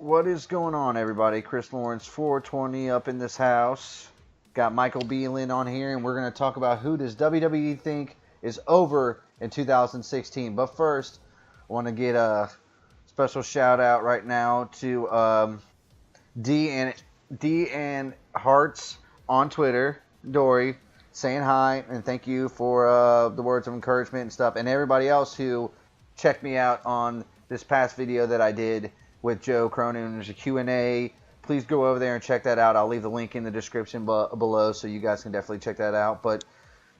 What is going on, everybody? Chris Lawrence 420 up in this house. Got Michael Belin on here, and we're going to talk about who does WWE think is over in 2016. But first, I want to get a special shout out right now to D and Hearts on Twitter, Dory, saying hi and thank you for the words of encouragement and stuff, and everybody else who checked me out on this past video that I did with Joe Cronin. There's a Q&A. Please go over there and check that out. I'll leave the link in the description below so you guys can definitely check that out. But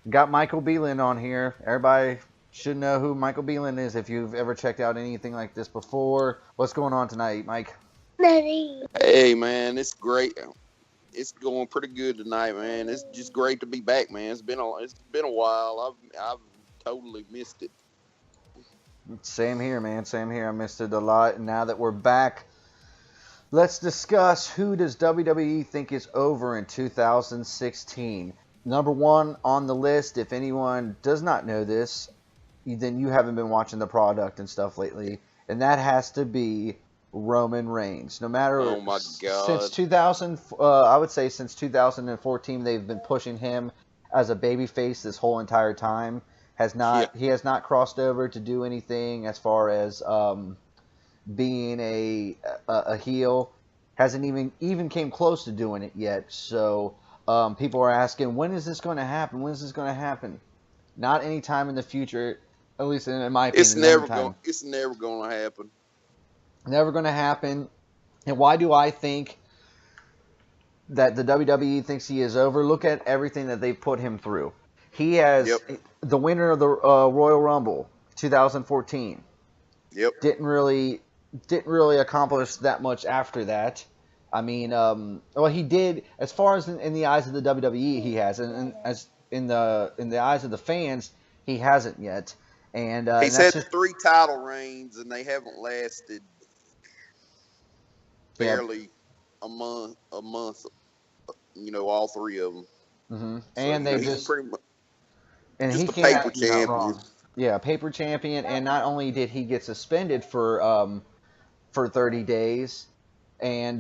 got Michael Belin on here. Everybody should know who Michael Belin is if you've ever checked out anything like this before. What's going on tonight, Mike? Hey, man, it's great. It's going pretty good tonight, man. It's just great to be back, man. It's been a while. I've totally missed it. Same here, man. Same here. I missed it a lot. And now that we're back, let's discuss who does WWE think is over in 2016. Number one on the list, if anyone does not know this, then you haven't been watching the product and stuff lately, and that has to be Roman Reigns. No matter, oh my God, since 2000, I would say since 2014, they've been pushing him as a babyface this whole entire time. He has not crossed over to do anything as far as being a heel. Hasn't even came close to doing it yet. So people are asking, when is this going to happen? When is this going to happen? Not anytime in the future, at least in my opinion. It's never going to happen. Never going to happen. And why do I think that the WWE thinks he is over? Look at everything that they've put him through. He has the winner of the Royal Rumble 2014. Yep. Didn't really accomplish that much after that. I mean, well, he did as far as in the eyes of the WWE, he has, and as in the eyes of the fans, he hasn't yet. And he's had 3 title reigns, and they haven't lasted barely a month. You know, all 3 of them. Mm-hmm. So, and they just pretty much. And just he a paper champion. Yeah, paper champion. And not only did he get suspended for 30 days and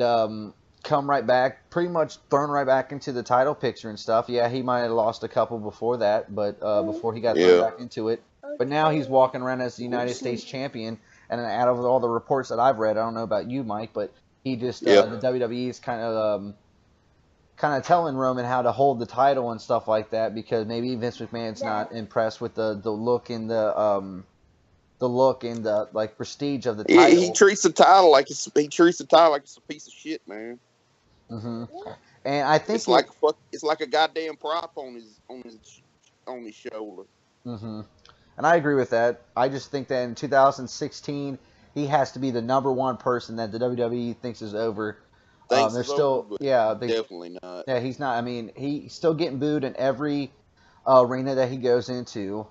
come right back, pretty much thrown right back into the title picture and stuff. Yeah, he might have lost a couple before that, but before he got thrown back into it. But now he's walking around as the United States champion. And out of all the reports that I've read, I don't know about you, Mike, but he just the WWE is kind of telling Roman how to hold the title and stuff like that, because maybe Vince McMahon's not impressed with the look and the like prestige of the title. He treats the title like it's a piece of shit, man. Mm-hmm. And I think it's like a goddamn prop on his shoulder. Mm-hmm. And I agree with that. I just think that in 2016 he has to be the number one person that the WWE thinks is over. They're still, definitely not. Yeah, he's not. I mean, he's still getting booed in every arena that he goes into.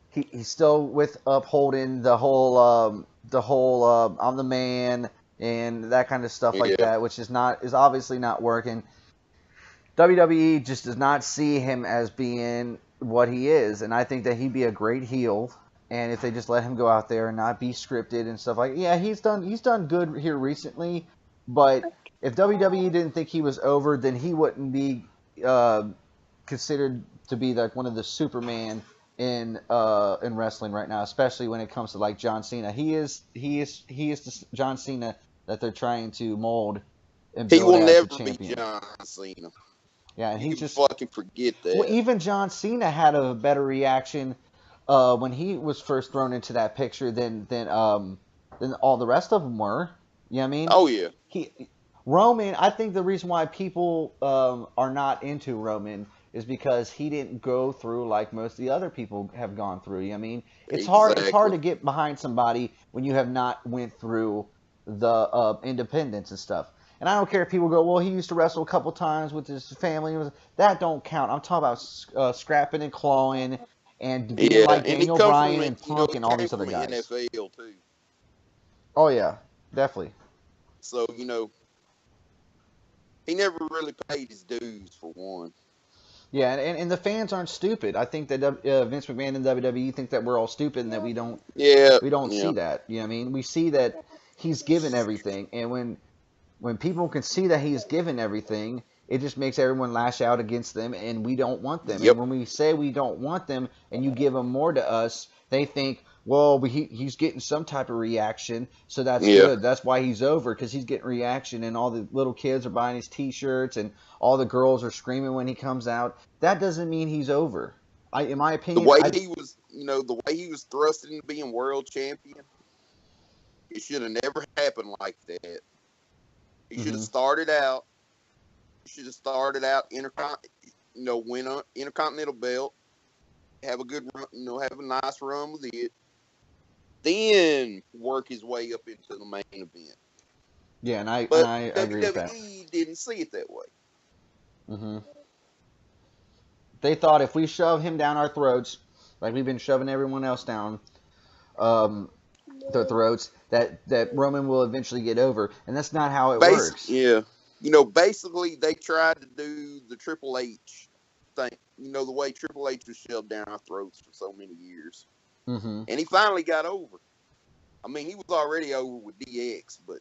He's still upholding the whole I'm the man and that kind of stuff like that, which is obviously not working. WWE just does not see him as being what he is, and I think that he'd be a great heel. And if they just let him go out there and not be scripted and stuff like, he's done good here recently. But if WWE didn't think he was over, then he wouldn't be considered to be like one of the Superman in wrestling right now, especially when it comes to like John Cena. He is the John Cena that they're trying to mold. And he will never be John Cena. Yeah, and he just fucking forget that. Well, even John Cena had a better reaction when he was first thrown into that picture than all the rest of them were. You know what I mean? Oh yeah. Roman, I think the reason why people are not into Roman is because he didn't go through like most of the other people have gone through. You know what I mean? It's hard to get behind somebody when you have not went through the independents and stuff. And I don't care if people go, well, he used to wrestle a couple times with his family. That don't count. I'm talking about scrapping and clawing and being Yeah, like and he Daniel come Bryan from and Punk and all these other guys. NFL too. Oh yeah, definitely. So he never really paid his dues for one. Yeah, and the fans aren't stupid. I think that Vince McMahon and WWE think that we're all stupid and that we don't see that. You know what I mean? We see that he's given everything, and when people can see that he's given everything, it just makes everyone lash out against them, and we don't want them. Yep. And when we say we don't want them, and you give them more to us, they think, well, he's getting some type of reaction, so that's good. That's why he's over, because he's getting reaction, and all the little kids are buying his T-shirts, and all the girls are screaming when he comes out. That doesn't mean he's over. In my opinion, the way he was thrust into being world champion, it should have never happened like that. He should have started out. Win an Intercontinental belt, have a good run, have a nice run with it, then work his way up into the main event. Yeah, and I agree with that. WWE didn't see it that way. Mm-hmm. They thought if we shove him down our throats, like we've been shoving everyone else down their throats, that Roman will eventually get over, and that's not how it works. Yeah. Basically, they tried to do the Triple H thing. The way Triple H was shoved down our throats for so many years. Mm-hmm. And he finally got over. I mean, he was already over with DX, but,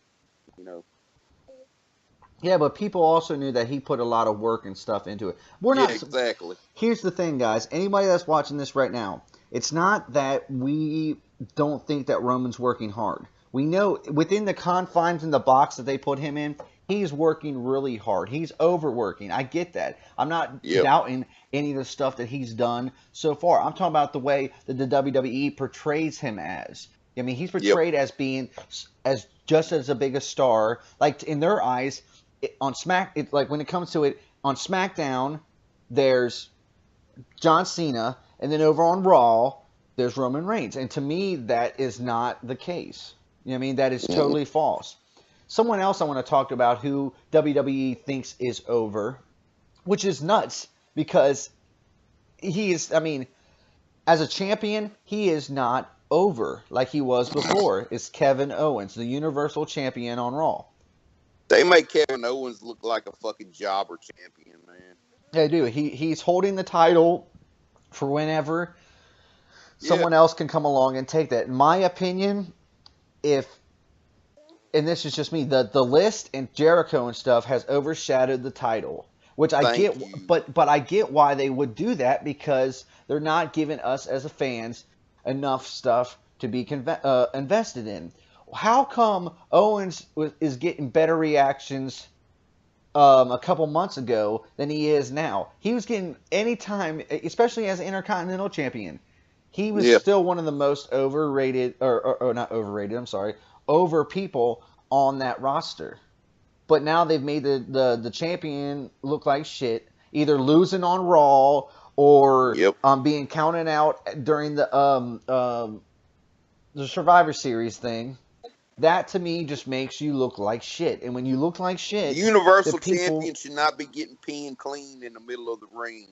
Yeah, but people also knew that he put a lot of work and stuff into it. We're not exactly. Here's the thing, guys. Anybody that's watching this right now, it's not that we don't think that Roman's working hard. We know within the confines in the box that they put him in, he's working really hard. He's overworking. I get that. I'm not doubting any of the stuff that he's done so far. I'm talking about the way that the WWE portrays him as. I mean, he's portrayed as being as just as big a star. Like in their eyes, on when it comes to it, on SmackDown, there's John Cena, and then over on Raw, there's Roman Reigns. And to me, that is not the case. You know what I mean? That is totally false. Someone else I want to talk about who WWE thinks is over, which is nuts because he is, as a champion, he is not over like he was before. It's Kevin Owens, the Universal Champion on Raw. They make Kevin Owens look like a fucking jobber champion, man. They do. He's holding the title for whenever someone else can come along and take that. In my opinion, and this is just me, the list and Jericho and stuff has overshadowed the title, which I get, but I get why they would do that because they're not giving us as a fans enough stuff to be invested in. How come Owens is getting better reactions a couple months ago than he is now? He was getting any time, especially as Intercontinental Champion. He was still one of the most overrated, or not overrated, I'm sorry, over people on that roster. But now they've made the champion look like shit, either losing on Raw or being counted out during the Survivor Series thing. That to me just makes you look like shit. And when you look like shit, the Universal Champion should not be getting pinned clean in the middle of the ring.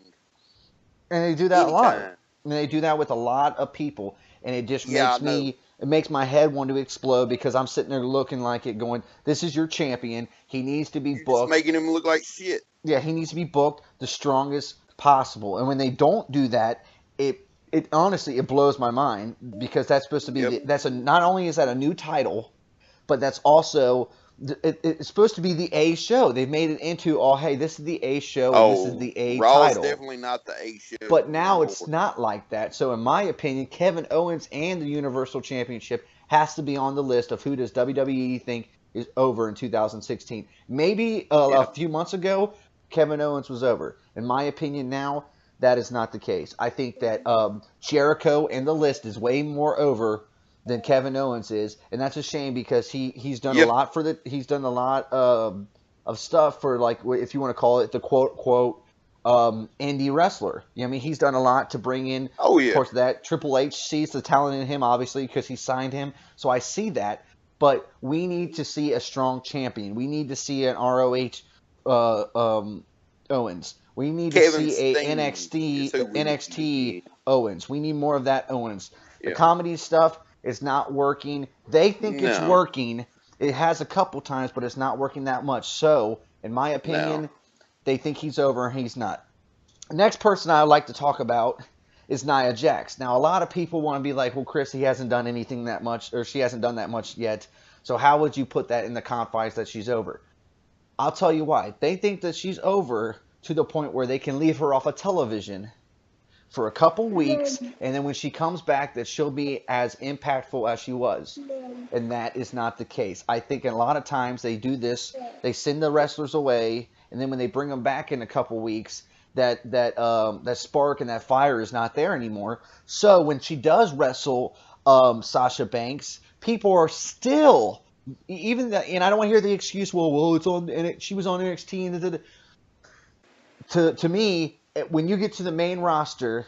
And they do that a lot. And they do that with a lot of people. And it just makes my head want to explode because I'm sitting there looking like it going, this is your champion. He needs to be booked. Just making him look like shit. Yeah, he needs to be booked the strongest possible. And when they don't do that, it honestly, it blows my mind because that's supposed to be, not only is that a new title, but that's also, it's supposed to be the A show. They've made it into, hey, this is the A show, and this is the A Raw title. Is definitely not the A show. But now it's not like that. So in my opinion, Kevin Owens and the Universal Championship has to be on the list of who does WWE think is over in 2016. Maybe a few months ago, Kevin Owens was over. In my opinion now, that is not the case. I think that Jericho and the list is way more over than Kevin Owens is, and that's a shame because he's done a lot for he's done a lot of stuff for, like, if you want to call it the quote indie wrestler. You know what I mean? He's done a lot to bring in. Of course, that Triple H sees the talent in him, obviously, because he signed him. So I see that. But we need to see a strong champion. We need to see an ROH Owens. We need to Kevin see a Steen is who we need to NXT get. Owens. We need more of that Owens. The Yeah. comedy stuff is not working. They think it's No. working. It has a couple times, but it's not working that much. So, in my opinion, they think he's over and he's not. The next person I would like to talk about is Nia Jax. Now, a lot of people want to be like, well, Chris, he hasn't done anything that much, or she hasn't done that much yet. So how would you put that in the confines that she's over? I'll tell you why. They think that she's over to the point where they can leave her off of television for a couple weeks, and then when she comes back, that she'll be as impactful as she was. And that is not the case. I think a lot of times they do this, they send the wrestlers away, and then when they bring them back in a couple weeks, that spark and that fire is not there anymore. So when she does wrestle Sasha Banks, people are still, even that, and I don't want to hear the excuse, well, it's on, and she was on NXT, and to me, when you get to the main roster,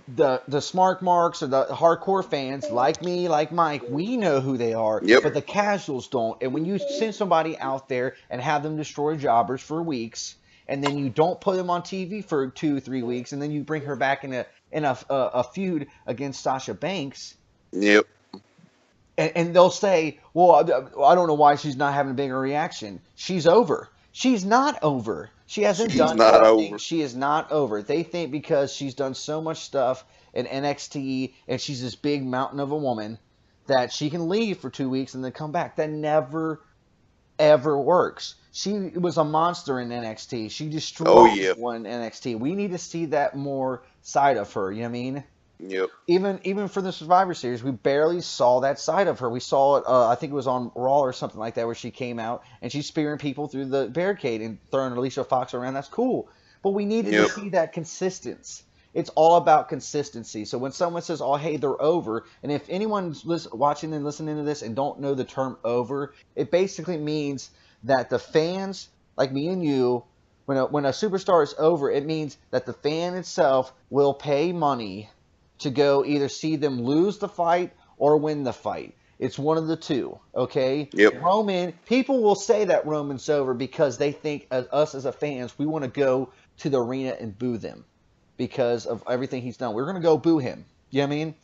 the smart marks or the hardcore fans like me, like Mike, we know who they are, but the casuals don't. And when you send somebody out there and have them destroy jobbers for weeks, and then you don't put them on TV for 2-3 weeks, and then you bring her back in a feud against Sasha Banks. Yep. And they'll say, well, I don't know why she's not having a bigger reaction. She's over. She's not over. She hasn't done anything. She is not over. They think because she's done so much stuff in NXT and she's this big mountain of a woman that she can leave for 2 weeks and then come back. That never, ever works. She was a monster in NXT. She destroyed one NXT. We need to see that more side of her. You know what I mean? Yep. Even for the Survivor Series, we barely saw that side of her. We saw it, I think it was on Raw or something like that, where she came out and she's spearing people through the barricade and throwing Alicia Fox around. That's cool. But we needed to see that consistency. It's all about consistency. So when someone says, oh, hey, they're over, and if anyone's watching and listening to this and don't know the term over, it basically means that the fans, like me and you, when a superstar is over, it means that the fan itself will pay money to go either see them lose the fight or win the fight. It's one of the two, okay? Yep. Roman, people will say that Roman's over because they think us as a fans, we want to go to the arena and boo them because of everything he's done. We're going to go boo him. You know what I mean?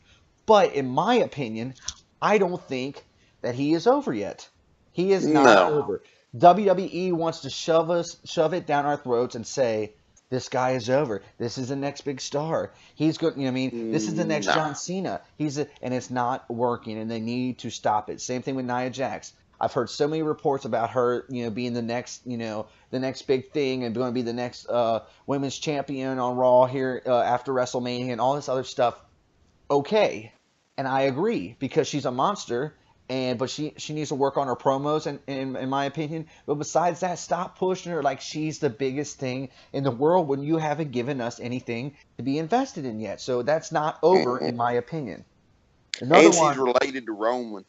But in my opinion, I don't think that he is over yet. He is not over. WWE wants to shove it down our throats and say, this guy is over. This is the next big star. He's good. You know what I mean? This is the next John Cena. And it's not working, and they need to stop it. Same thing with Nia Jax. I've heard so many reports about her, being the next, the next big thing and going to be the next women's champion on Raw here after WrestleMania and all this other stuff. Okay, and I agree because she's a monster. But she needs to work on her promos, in my opinion. But besides that, stop pushing her like she's the biggest thing in the world when you haven't given us anything to be invested in yet. So that's not over, in my opinion. And she's related to Roman.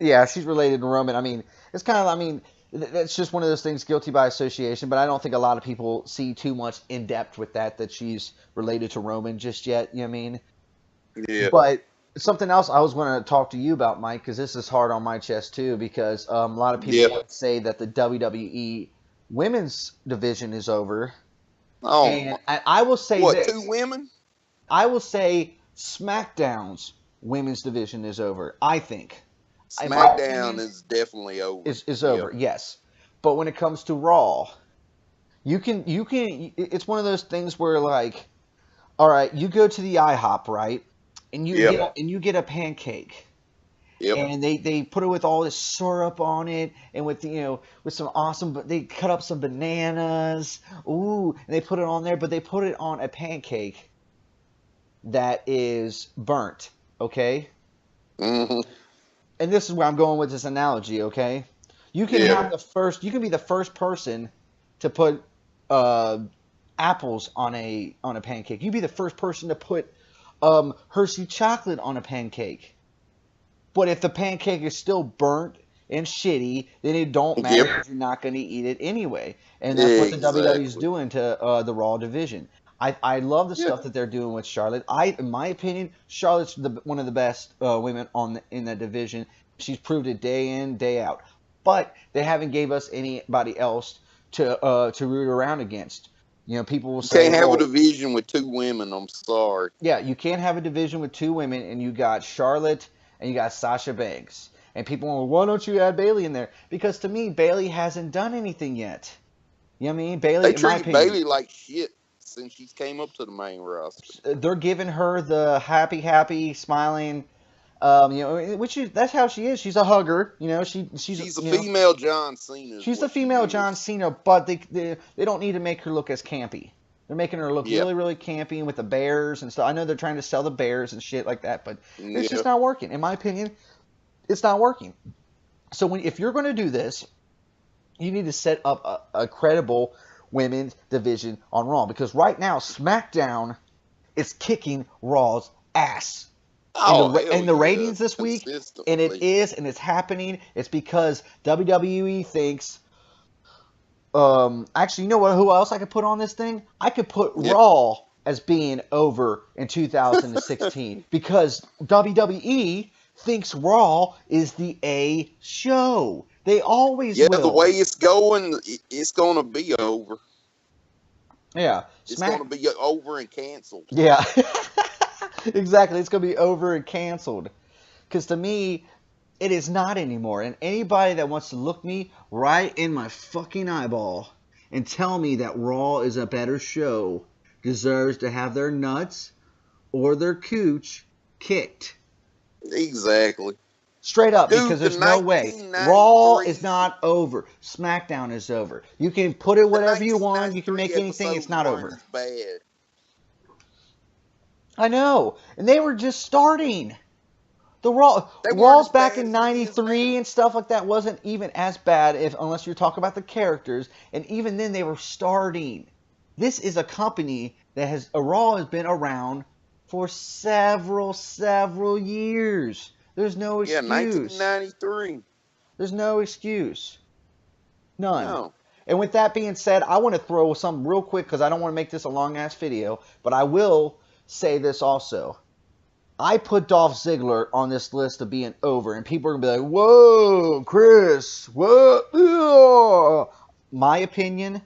Yeah, she's related to Roman. I mean, it's kind of, that's just one of those things, guilty by association. But I don't think a lot of people see too much in depth with that she's related to Roman just yet. You know what I mean? Yeah. But something else I was going to talk to you about, Mike, because this is hard on my chest too, because a lot of people would say that the WWE women's division is over. Oh, and I will say this. 2 women? I will say SmackDown's women's division is over, I think. SmackDown is definitely over. Is over, yes. But when it comes to Raw, you can. It's one of those things where, like, all right, you go to the IHOP, right? And you get a pancake, and they put it with all this syrup on it, and with some awesome. But they cut up some bananas, and they put it on there. But they put it on a pancake that is burnt. Okay. Mm-hmm. And this is where I'm going with this analogy. Okay. You can have You can be the first person to put apples on a pancake. You be the first person to put Hershey chocolate on a pancake. But if the pancake is still burnt and shitty, then it don't matter because you're not going to eat it anyway. And that's what the WWE is doing to the Raw division. I love the stuff that they're doing with Charlotte. In my opinion, Charlotte's one of the best women in that division. She's proved it day in, day out. But they haven't gave us anybody else to root around against. You know, people will say, can't have a division with 2 women. I'm sorry. Yeah, you can't have a division with 2 women, and you got Charlotte and you got Sasha Banks. And people are, why don't you add Bayley in there? Because to me, Bayley hasn't done anything yet. You know what I mean? Bayley, they treat Bayley like shit since she came up to the main roster. They're giving her the happy, smiling, you know, that's how she is. She's a hugger. You know, she's a female John Cena. She's the female John Cena, but they don't need to make her look as campy. They're making her look really, really campy with the bears and stuff. I know they're trying to sell the bears and shit like that, but it's just not working. In my opinion, it's not working. So if you're going to do this, you need to set up a credible women's division on Raw. Because right now, SmackDown is kicking Raw's ass. And the ratings this week, and it is, and it's happening, it's because WWE thinks... actually, you know what? Who else I could put on this thing? I could put Raw as being over in 2016 because WWE thinks Raw is the A show. They always will. The way it's going to be over. Yeah, it's going to be over and canceled. Yeah, exactly. It's going to be over and canceled. Because to me, it is not anymore. And anybody that wants to look me right in my fucking eyeball and tell me that Raw is a better show deserves to have their nuts or their cooch kicked. Exactly. Straight up, because there's no way. Raw is not over. SmackDown is over. You can put it whatever you want. You can make anything. It's not over. Bad. I know. And they were just starting. The Raw's back in 93 and stuff like that wasn't even as bad unless you're talking about the characters. And even then, they were starting. This is a company that Raw has been around for several years. There's no excuse. Yeah, 1993. There's no excuse. None. No. And with that being said, I want to throw something real quick because I don't want to make this a long-ass video. But I will say this also. I put Dolph Ziggler on this list of being over. And people are going to be like, whoa, Chris, what? Ugh. My opinion,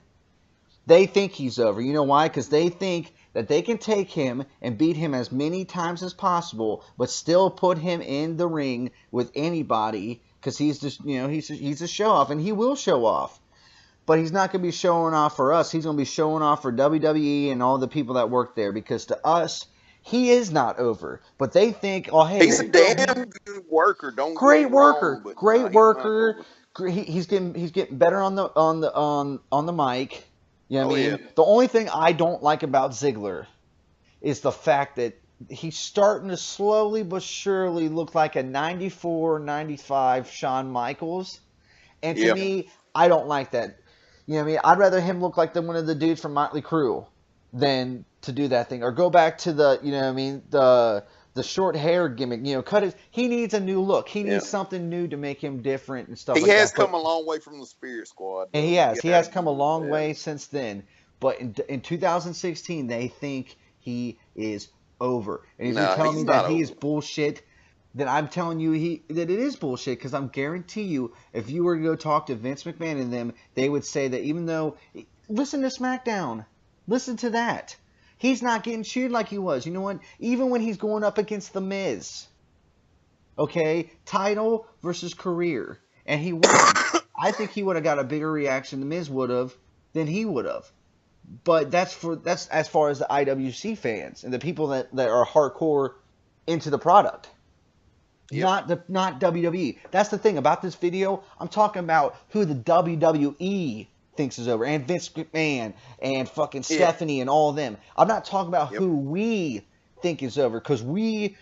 they think he's over. You know why? Because they think that they can take him and beat him as many times as possible, but still put him in the ring with anybody because he's just, you know, he's a show off, and he will show off. But he's not going to be showing off for us. He's going to be showing off for WWE and all the people that work there because to us, he is not over. But they think, oh, hey, he's a damn good worker. Great worker. He's getting better on the mic. You know what I mean? Yeah. The only thing I don't like about Ziggler is the fact that he's starting to slowly but surely look like a 94, 95 Shawn Michaels. And to me, I don't like that. You know what I mean? I'd rather him look like one of the dudes from Motley Crue than to do that thing. Or go back to the, you know what I mean, the short hair gimmick, you know, he needs a new look. He needs something new to make him different and stuff like that. He has come a long way from the Spirit Squad. And he has come a long way since then. But in 2016, they think he is over. And if you tell me that he is bullshit, then I'm telling you that it is bullshit because I'm guarantee you, if you were to go talk to Vince McMahon and them, they would say that even though, listen to SmackDown, listen to that. He's not getting cheered like he was. You know what? Even when he's going up against The Miz. Okay? Title versus career. And he won. I think he would have got a bigger reaction The Miz would have than he would have. But that's as far as the IWC fans and the people that are hardcore into the product. Yep. Not WWE. That's the thing about this video. I'm talking about who the WWE thinks is over, and Vince McMahon and fucking Stephanie and all of them. I'm not talking about who we think is over, because we,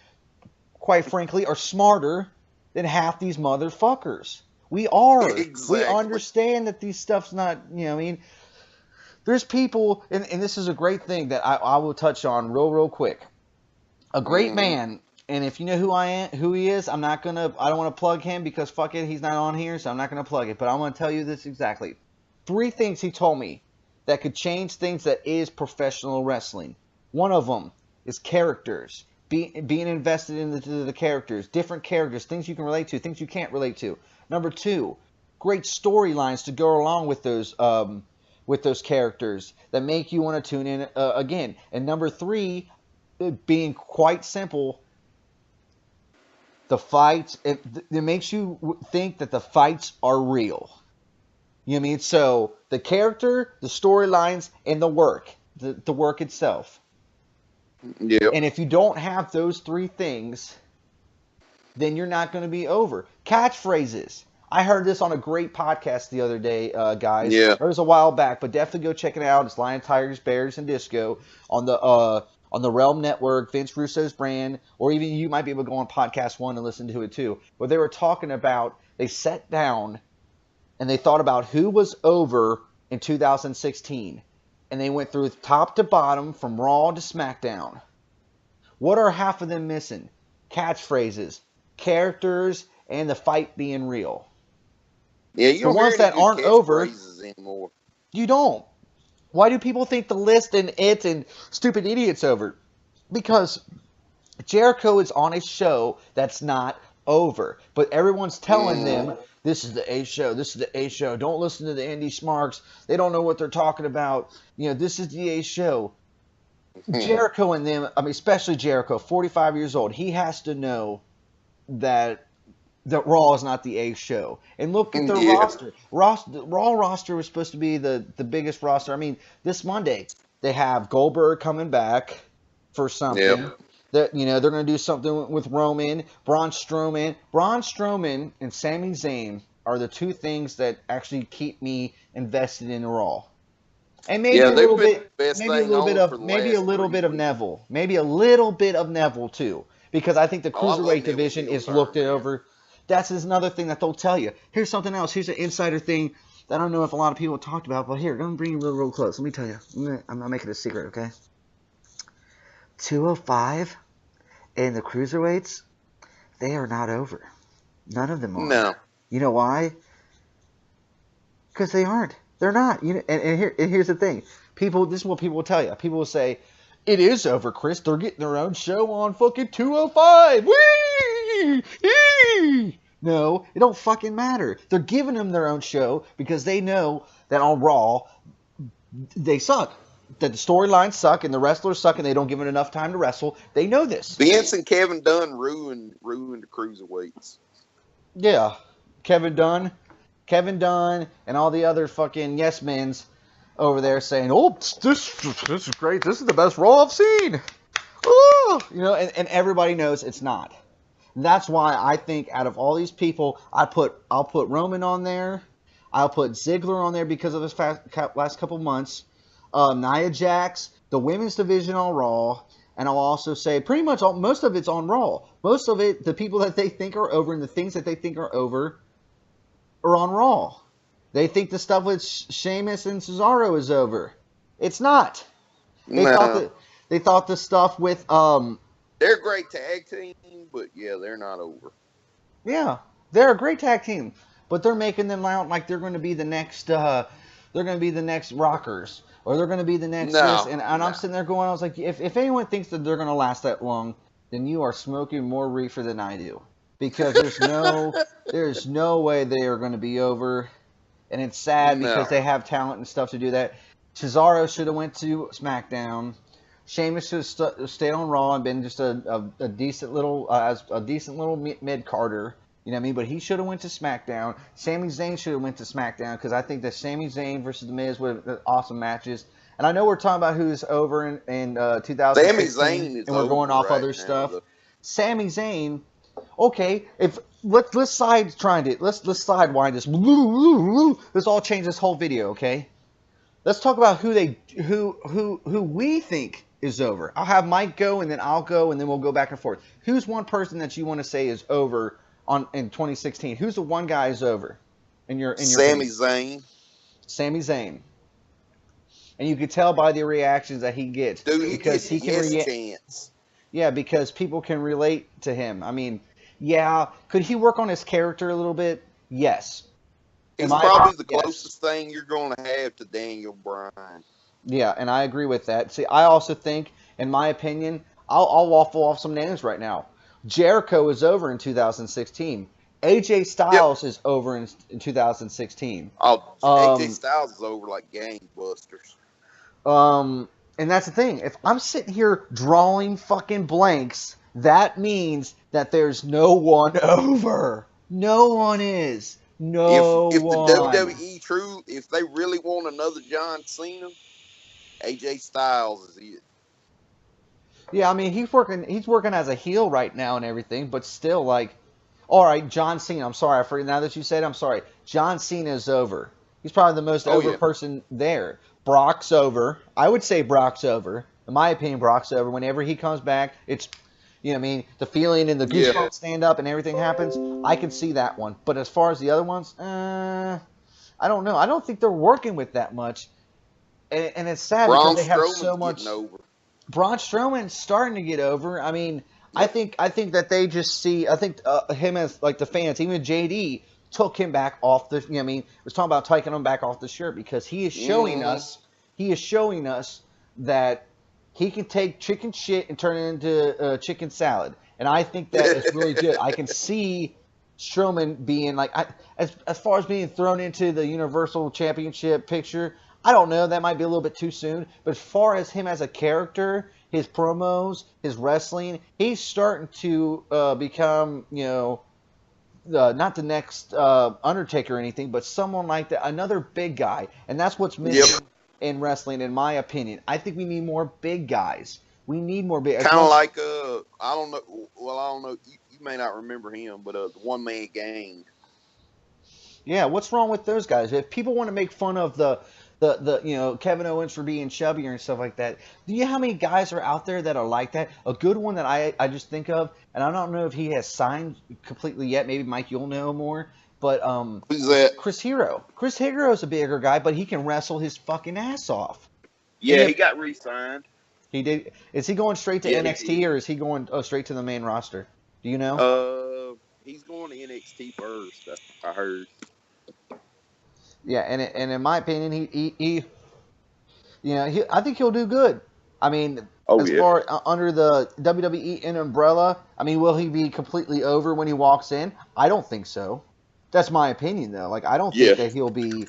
quite frankly, are smarter than half these motherfuckers. We are. Exactly. We understand that these stuff's not, you know what I mean? There's people, and this is a great thing that I will touch on real quick. A great man, and if you know who he is, I don't want to plug him because fuck it, he's not on here, so I'm not going to plug it, but I'm going to tell you this exactly. 3 things he told me that could change things that is professional wrestling. One of them is characters. being invested in the characters, different characters, things you can relate to, things you can't relate to. Number 2, great storylines to go along with those characters that make you want to tune in again. And number 3, being quite simple, the fights, it makes you think that the fights are real. You know what I mean? So the character, the storylines, and the work itself. Yep. And if you don't have those 3 things, then you're not going to be over. Catchphrases. I heard this on a great podcast the other day, guys. Yeah. It was a while back, but definitely go check it out. It's Lion, Tigers, Bears, and Disco on the Realm Network, Vince Russo's brand, or even you might be able to go on Podcast One and listen to it too. But they were talking about, they sat down and they thought about who was over in 2016. And they went through top to bottom from Raw to SmackDown. What are half of them missing? Catchphrases, characters, and the fight being real. Yeah, you don't the ones hear that aren't over anymore. You don't. Why do people think the List and It and Stupid Idiot's over? Because Jericho is on a show that's not over. But everyone's telling them, this is the A show, this is the A show. Don't listen to the indie smarks. They don't know what they're talking about. You know, this is the A show. Jericho and them, I mean, especially Jericho, 45 years old, he has to know that Raw is not the A show. And look at the roster. The Raw roster was supposed to be the biggest roster. I mean, this Monday, they have Goldberg coming back for something. Yep. That, you know, they're going to do something with Roman, Braun Strowman. Braun Strowman and Sami Zayn are the 2 things that actually keep me invested in Raw. And maybe a little bit, maybe a little bit of Neville. Maybe a little bit of Neville too, because I think the cruiserweight division is looked over. That's another thing that they'll tell you. Here's something else. Here's an insider thing that I don't know if a lot of people talked about, but here, let me bring you real close. Let me tell you. I'm not making it a secret, okay? 205 and the cruiserweights, they are not over. None of them are. No. You know why? Because they aren't. They're not. You know, and here's the thing. People, this is what people will tell you. People will say, it is over, Chris. They're getting their own show on fucking 205. Whee! No, it don't fucking matter. They're giving them their own show because they know that on Raw, they suck. That the storylines suck and the wrestlers suck and they don't give them enough time to wrestle. They know this. Vince and Kevin Dunn ruined the cruiserweights. Yeah. Kevin Dunn, and all the other fucking yes men's over there saying, "Oh, this is great. This is the best Raw I've seen." Oh, you know, and everybody knows it's not. And that's why I think out of all these people, I'll put Roman on there. I'll put Ziggler on there because of his last couple months. Nia Jax, the women's division on Raw, and I'll also say pretty much most of it's on Raw. Most of it, the people that they think are over and the things that they think are over are on Raw. They think the stuff with Sheamus and Cesaro is over. It's not. They thought the stuff with they're a great tag team, but yeah, they're not over. Yeah, they're a great tag team, but they're making them out like they're going to be the next Rockers, or they're going to be the next this. And I'm sitting there going, I was like, if anyone thinks that they're going to last that long, then you are smoking more reefer than I do, because there's no way they are going to be over. And it's sad because they have talent and stuff to do that. Cesaro should have went to SmackDown. Sheamus should have stayed on Raw and been just a decent little mid Carter. You know what I mean? But he should have went to SmackDown. Sami Zayn should have went to SmackDown because I think that Sami Zayn versus The Miz would have been awesome matches. And I know we're talking about who's over in 2016. Sami Zayn is and we're going off other stuff. Sami Zayn. Okay, let's sidewind this. Let's all change this whole video, okay? Let's talk about who we think is over. I'll have Mike go, and then I'll go, and then we'll go back and forth. Who's one person that you want to say is over in 2016? Who's the one guy is over in your Sami Zayn. Sami Zayn. And you can tell by the reactions that he gets. Dude, because he can chance. Yeah, because people can relate to him. I mean, yeah, could he work on his character a little bit? Yes. It's probably the closest thing you're going to have to Daniel Bryan. Yeah, and I agree with that. See, I also think, in my opinion, I'll waffle off some names right now. Jericho is over in 2016. AJ Styles is over in 2016. Oh, AJ Styles is over like gangbusters. And that's the thing. If I'm sitting here drawing fucking blanks, that means that there's no one over. No one is. No if one. The WWE if they really want another John Cena, AJ Styles is it. Yeah, I mean he's working as a heel right now and everything, but still, like, all right, John Cena. I'm sorry, I forget now that you said it, I'm sorry. John Cena is over. He's probably the most over person there. Brock's over. I would say Brock's over. In my opinion, Brock's over. Whenever he comes back, it's, you know what I mean, the feeling and the goosebumps stand up and everything happens. I can see that one. But as far as the other ones, I don't know. I don't think they're working with that much. And it's sad because they have so much. Braun Strowman's starting to get over. I mean, I think that they just see. I think him as like the fans, even JD took him back off the. You know what I mean, was talking about taking him back off the shirt because he is showing us. He is showing us that he can take chicken shit and turn it into chicken salad, and I think that is really good. I can see Strowman being like, as far as being thrown into the Universal Championship picture. I don't know. That might be a little bit too soon. But as far as him as a character, his promos, his wrestling, he's starting to become, you know, not the next Undertaker or anything, but someone like that, another big guy. And that's what's missing in wrestling, in my opinion. I think we need more big guys. We need more big. Kind of like I don't know. Well, I don't know. You may not remember him, but the One Man Gang. Yeah, what's wrong with those guys? If people want to make fun of the you know, Kevin Owens for being chubbier and stuff like that. Do you know how many guys are out there that are like that? A good one that I just think of, and I don't know if he has signed completely yet. Maybe Mike, you'll know more. But who's that? Chris Hero. Chris Hero is a bigger guy, but he can wrestle his fucking ass off. Yeah, he got re-signed. He did. Is he going straight to NXT or is he going straight to the main roster? Do you know? He's going to NXT first. I heard. Yeah, and in my opinion, he you know, I think he'll do good. I mean, far under the WWE umbrella, I mean, will he be completely over when he walks in? I don't think so. That's my opinion, though. Like, I don't think that he'll be,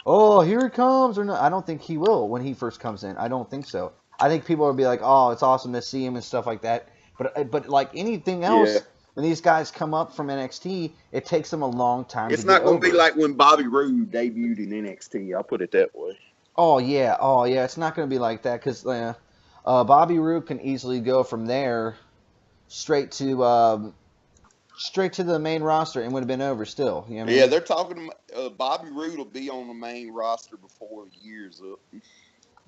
oh, here it comes, or no. I don't think he will when he first comes in. I don't think so. I think people will be like, oh, it's awesome to see him and stuff like that. But like anything else. Yeah. When these guys come up from NXT, it takes them a long time. It's not going to be like when Bobby Roode debuted in NXT. I'll put it that way. Oh yeah. It's not going to be like that because Bobby Roode can easily go from there straight to the main roster and would have been over still. You know what I mean? They're talking. Bobby Roode will be on the main roster before the year's up.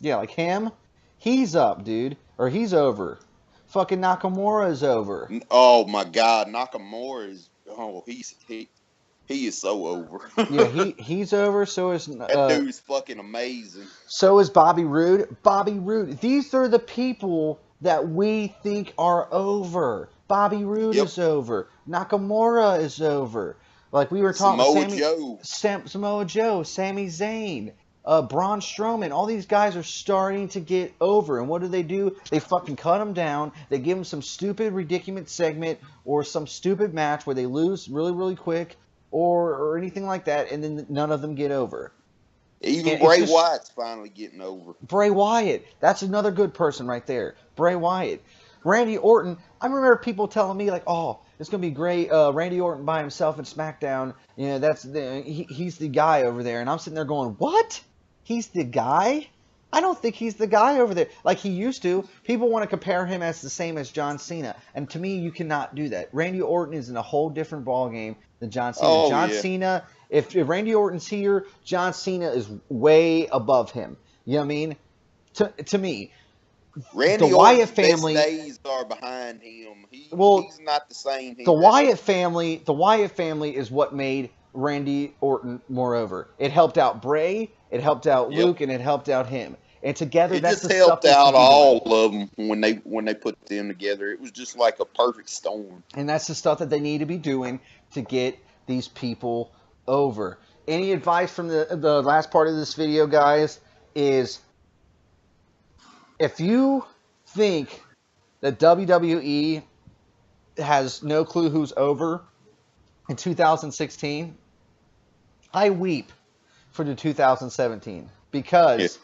Yeah, like him, he's up, dude, or he's over. Fucking Nakamura is over. Oh my God, Nakamura is. Oh, he is so over. Yeah, he's over. So is that dude's fucking amazing. So is Bobby Roode. Bobby Roode. These are the people that we think are over. Bobby Roode is over. Nakamura is over. Like we were talking. Samoa Joe, Sami Zayn. Braun Strowman, all these guys are starting to get over. And what do? They fucking cut them down. They give them some stupid, ridiculous segment or some stupid match where they lose really, really quick or anything like that, and then none of them get over. Even Bray Wyatt's finally getting over. Bray Wyatt. That's another good person right there. Bray Wyatt. Randy Orton. I remember people telling me, like, oh, it's going to be great. Randy Orton by himself in SmackDown. You know, he's the guy over there. And I'm sitting there going, what? He's the guy? I don't think he's the guy over there like he used to. People want to compare him as the same as John Cena. And to me, you cannot do that. Randy Orton is in a whole different ballgame than John Cena. Cena, if Randy Orton's here, John Cena is way above him. You know what I mean? To me. Randy the Wyatt family best days are behind him. He's not the same. The Wyatt family is what made Randy Orton more over. It helped out Bray, it helped out Luke, and it helped out him. And together, that's the stuff. It just helped out all of them when they put them together. It was just like a perfect storm. And that's the stuff that they need to be doing to get these people over. Any advice from the last part of this video, guys, is if you think that WWE has no clue who's over in 2016, I weep for the 2017 because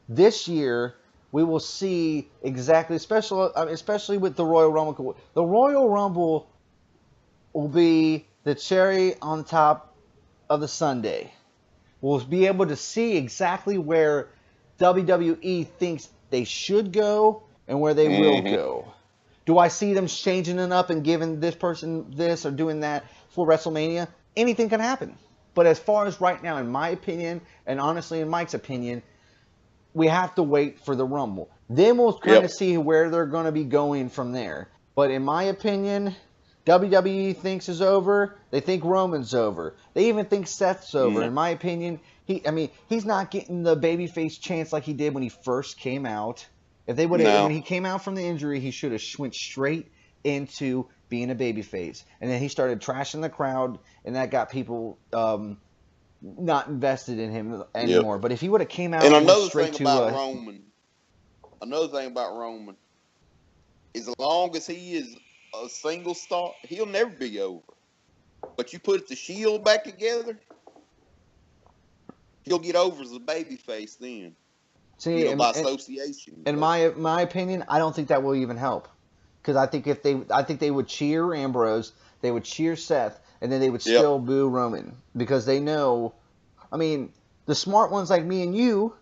this year we will see exactly, especially with the Royal Rumble. The Royal Rumble will be the cherry on top of the sundae. We'll be able to see exactly where WWE thinks they should go and where they will go. Do I see them changing it up and giving this person this or doing that for WrestleMania? Anything can happen. But as far as right now, in my opinion, and honestly in Mike's opinion, we have to wait for the Rumble. Then we'll kind of see where they're going to be going from there. But in my opinion, WWE thinks is over. They think Roman's over. They even think Seth's over. In my opinion, he's not getting the babyface chance like he did when he first came out. If they would have, when he came out from the injury, he should have went straight into being a babyface. And then he started trashing the crowd, and that got people not invested in him anymore. But if he would have came out and went another straight thing about Roman, as long as he is a single star, he'll never be over. But you put the Shield back together, he'll get over as a babyface then. See, by association. In my opinion, I don't think that will even help, because I think they would cheer Ambrose, they would cheer Seth, and then they would still boo Roman, because they know. I mean, the smart ones like me and you,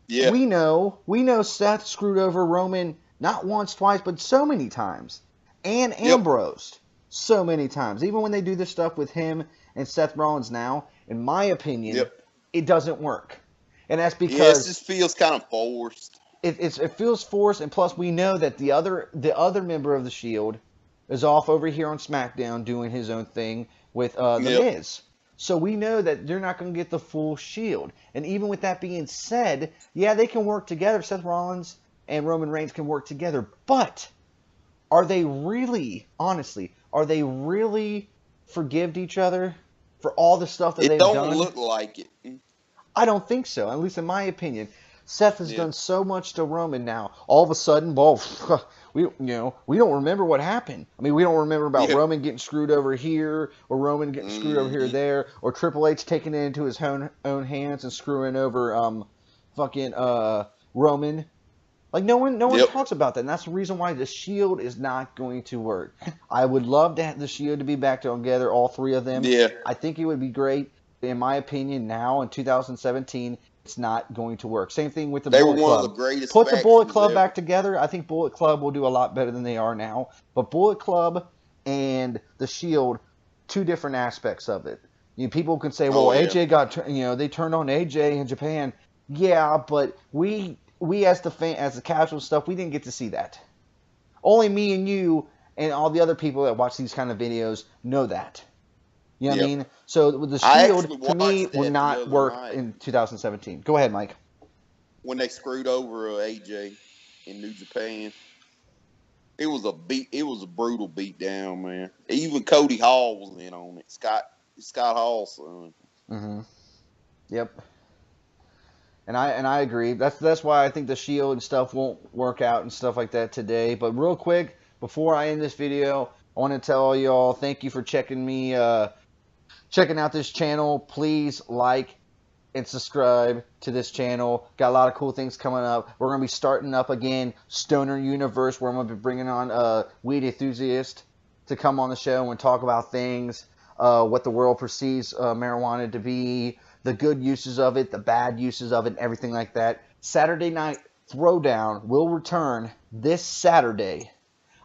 we know Seth screwed over Roman not once, twice, but so many times, and Ambrose so many times. Even when they do this stuff with him and Seth Rollins now, in my opinion, it doesn't work. And that's because it just feels kind of forced. It feels forced, and plus we know that the other member of the Shield is off over here on SmackDown doing his own thing with the Miz. So we know that they're not going to get the full Shield. And even with that being said, they can work together. Seth Rollins and Roman Reigns can work together. But are they really, honestly, forgived each other for all the stuff that they've done? It don't look like it. I don't think so, at least in my opinion. Seth has done so much to Roman now. All of a sudden, we don't remember what happened. I mean, we don't remember about Roman getting screwed over here, or Roman getting screwed over here, there, or Triple H taking it into his own hands and screwing over Roman. Like no one talks about that, and that's the reason why the Shield is not going to work. I would love to have the Shield to be back together, all three of them. I think it would be great. In my opinion, now in 2017, it's not going to work. Same thing with the Bullet Club. They were one of the greatest. Put the Bullet Club back together. I think Bullet Club will do a lot better than they are now. But Bullet Club and the Shield, two different aspects of it. People can say, well, AJ got, they turned on AJ in Japan. Yeah, but we as the casual stuff, we didn't get to see that. Only me and you and all the other people that watch these kind of videos know that. You know what I mean? So the Shield, to me, will not work in 2017. Go ahead, Mike. When they screwed over AJ in New Japan, it was a brutal beatdown, man. Even Cody Hall was in on it. Scott Hall's son. Mm-hmm. Yep. And I agree. That's why I think the Shield and stuff won't work out and stuff like that today. But real quick, before I end this video, I want to tell y'all thank you for checking out this channel. Please like and subscribe to this channel. Got a lot of cool things coming up. We're going to be starting up again Stoner Universe, where I'm going to be bringing on a weed enthusiast to come on the show and talk about things, what the world perceives marijuana to be, the good uses of it, the bad uses of it, and everything like that. Saturday Night Throwdown will return this Saturday.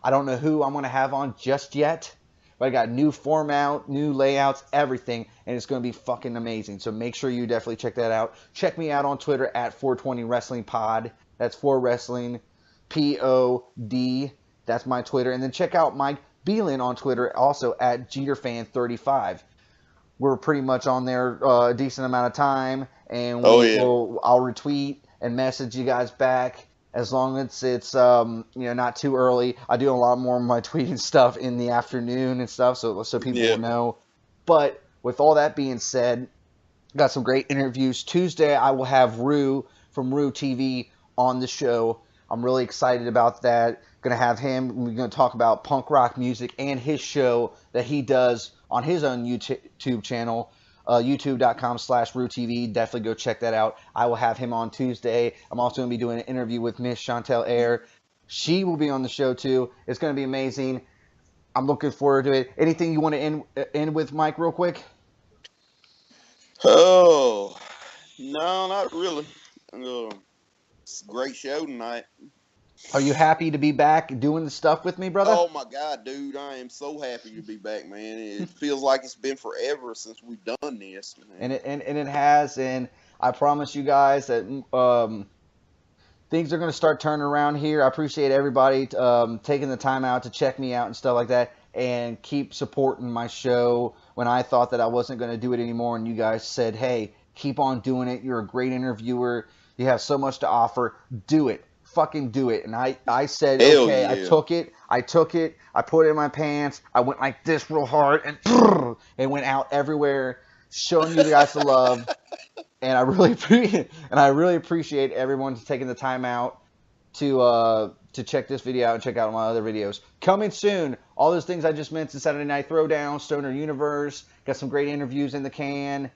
I don't know who I'm going to have on just yet, but I got new format, new layouts, everything, and it's going to be fucking amazing. So make sure you definitely check that out. Check me out on Twitter at 420 Wrestling Pod. That's 4 Wrestling POD. That's my Twitter. And then check out Mike Belin on Twitter, also at JeterFan35. We're pretty much on there a decent amount of time, and I'll retweet and message you guys back. As long as it's not too early. I do a lot more of my tweeting stuff in the afternoon and stuff, so people will know. But with all that being said, got some great interviews. Tuesday I will have Roode from Roode TV on the show. I'm really excited about that. Gonna have him. We're gonna talk about punk rock music and his show that he does on his own YouTube channel, youtube.com/RoodeTV. Definitely go check that out. I will have him on Tuesday. I'm also gonna be doing an interview with Miss Chantel Air. She will be on the show too. It's gonna be amazing. I'm looking forward to it. Anything you want to end with, Mike, real quick? Oh, no, not really. It's a great show tonight. Are you happy to be back doing the stuff with me, brother? Oh my God, dude, I am so happy to be back, man. It feels like it's been forever since we've done this. And it has, and I promise you guys that things are going to start turning around here. I appreciate everybody taking the time out to check me out and stuff like that, and keep supporting my show when I thought that I wasn't going to do it anymore, and you guys said, hey, keep on doing it. You're a great interviewer. You have so much to offer. Do it. Fucking do it. And I said, hell okay, yeah. I took it, I put it in my pants, I went like this real hard, and it went out everywhere, showing you guys the love. And I really appreciate everyone taking the time out to check this video out and check out my other videos. Coming soon, all those things I just mentioned: Saturday Night Throwdown, Stoner Universe, got some great interviews in the can.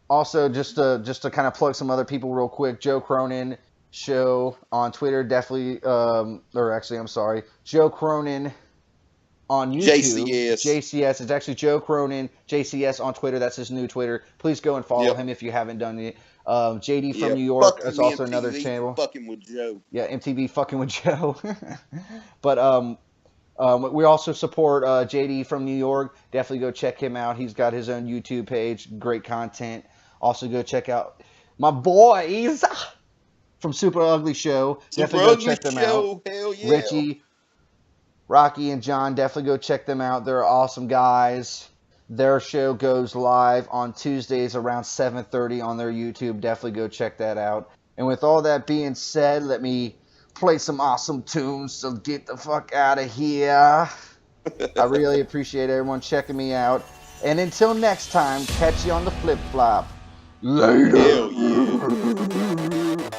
Also, just to kind of plug some other people real quick, Joe Cronin show on Twitter, definitely, Joe Cronin on YouTube. JCS. It's actually Joe Cronin, JCS on Twitter. That's his new Twitter. Please go and follow him if you haven't done it. JD from New York is also another channel. Fucking with Joe. Yeah, MTV fucking with Joe. But we also support JD from New York. Definitely go check him out. He's got his own YouTube page. Great content. Also go check out my boys from Super Ugly Show. Definitely go check them out. Hell yeah. Richie, Rocky, and John. Definitely go check them out. They're awesome guys. Their show goes live on Tuesdays around 7:30 on their YouTube. Definitely go check that out. And with all that being said, let me play some awesome tunes, so get the fuck out of here. I really appreciate everyone checking me out. And until next time, catch you on the flip-flop. Later. Hell yeah.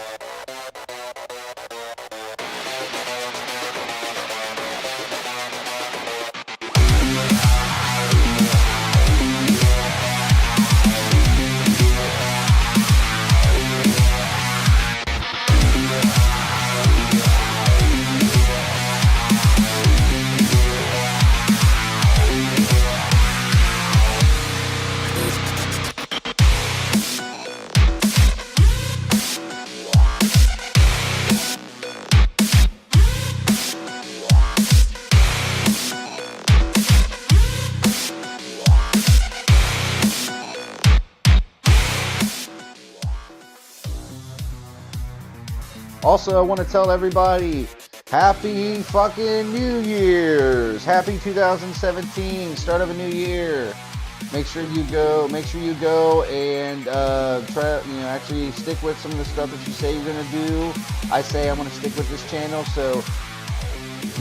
Also, I want to tell everybody, happy fucking New Year's. Happy 2017, start of a new year. Make sure you go and try, actually stick with some of the stuff that you say you're going to do. I say I'm going to stick with this channel, so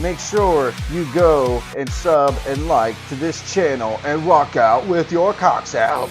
make sure you go and sub and like to this channel and rock out with your cocks out.